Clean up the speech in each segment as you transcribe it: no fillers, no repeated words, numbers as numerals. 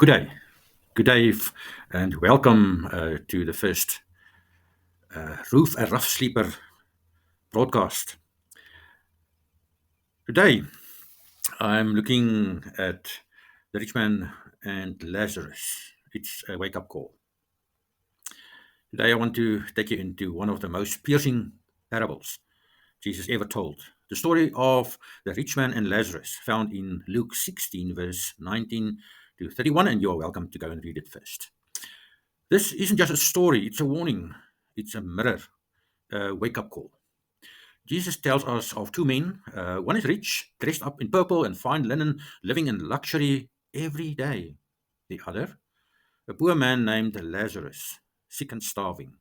Good day, and welcome to the first Roof a Rough Sleeper broadcast. Today, I'm looking at the rich man and Lazarus. It's a wake up call. Today, I want to take you into one of the most piercing parables Jesus ever told. The story of the rich man and Lazarus, found in Luke 16, verse 19 to 31, and you are welcome to go and read it first. This isn't just a story, it's a warning, it's a mirror, a wake up call. Jesus tells us of two men. One is rich, dressed up in purple and fine linen, living in luxury every day. The other, a poor man named Lazarus, sick and starving,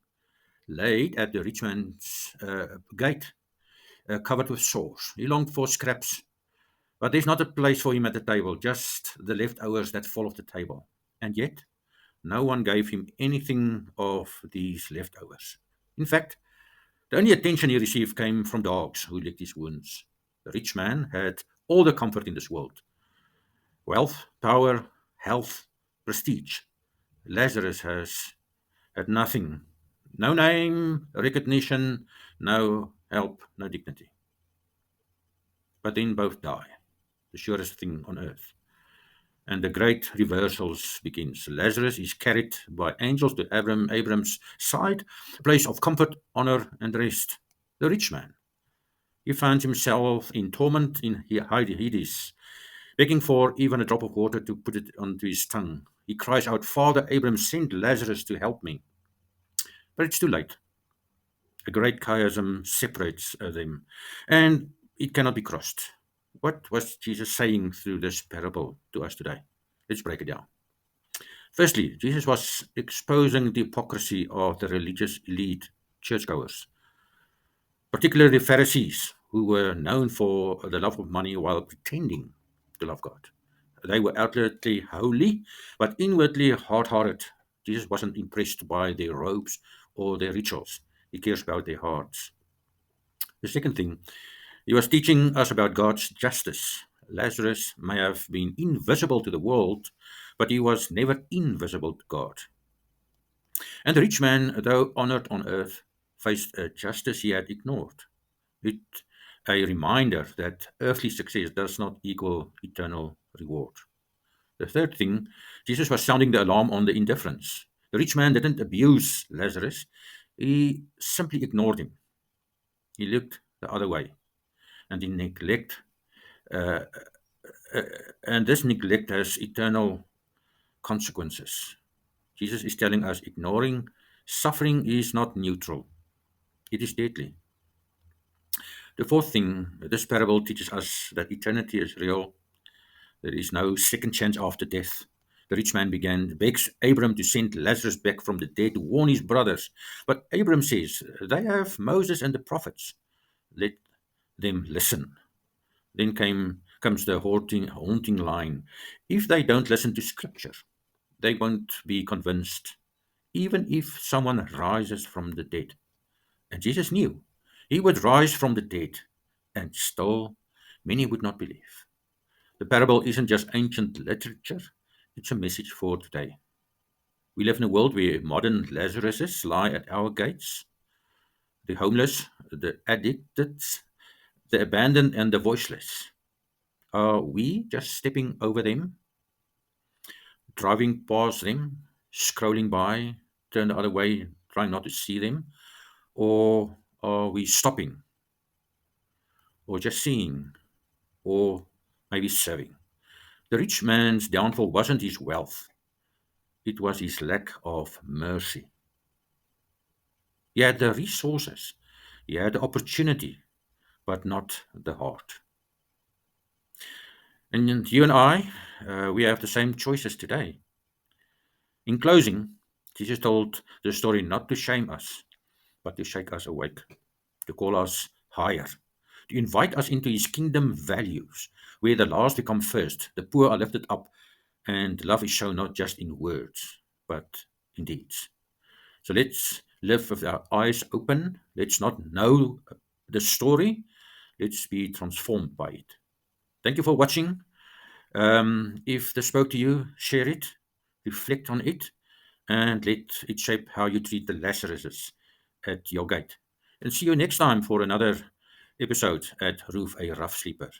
laid at the rich man's gate, covered with sores. He longed for scraps, but there's not a place for him at the table, just the leftovers that fall off the table. And yet, no one gave him anything of these leftovers. In fact, the only attention he received came from dogs who licked his wounds. The rich man had all the comfort in this world: wealth, power, health, prestige. Lazarus has had nothing: no name, recognition, no help, no dignity. But then both die, the surest thing on earth. And the great reversals begins. Lazarus is carried by angels to Abram's side, a place of comfort, honor, and rest. The rich man, he finds himself in torment in Hades, begging for even a drop of water to put it onto his tongue. He cries out, "Father Abraham, send Lazarus to help me." But it's too late. A great chasm separates them, and it cannot be crossed. What was Jesus saying through this parable to us today? Let's break it down. Firstly, Jesus was exposing the hypocrisy of the religious elite churchgoers, particularly the Pharisees, who were known for the love of money while pretending to love God. They were outwardly holy, but inwardly hard hearted. Jesus wasn't impressed by their robes or their rituals, he cares about their hearts. The second thing, he was teaching us about God's justice. Lazarus may have been invisible to the world, but he was never invisible to God. And the rich man, though honored on earth, faced a justice he had ignored. It a reminder that earthly success does not equal eternal reward. The third thing, Jesus was sounding the alarm on the indifference. The rich man didn't abuse Lazarus, he simply ignored him. He looked the other way, and uh, uh, and this neglect has eternal consequences. Jesus is telling us ignoring suffering is not neutral; it is deadly. The fourth thing, this parable teaches us that eternity is real. There is no second chance after death. The rich man begs Abram to send Lazarus back from the dead to warn his brothers. But Abram says, "They have Moses and the prophets. Let them listen." Then comes the haunting line. If they don't listen to scripture, they won't be convinced, even if someone rises from the dead. And Jesus knew he would rise from the dead, and still many would not believe. The parable isn't just ancient literature, it's a message for today. We live in a world where modern Lazaruses lie at our gates: the homeless, the addicted, the abandoned, and the voiceless. Are we just stepping over them, driving past them, scrolling by, turn the other way, trying not to see them? Or are we stopping, or just seeing, or maybe serving? The rich man's downfall wasn't his wealth, it was his lack of mercy. He had the resources, he had the opportunity, but not the heart. And you and I, we have the same choices today. In closing, Jesus told the story not to shame us, but to shake us awake, to call us higher, to invite us into his kingdom values, where the last become first, the poor are lifted up, and love is shown not just in words, but in deeds. So let's live with our eyes open. Let's not know the story. Let's be transformed by it. Thank you for watching. If this spoke to you, share it. reflect on it, and let it shape how you treat the Lazaruses at your gate. And see you next time for another episode at Roof, a Rough Sleeper.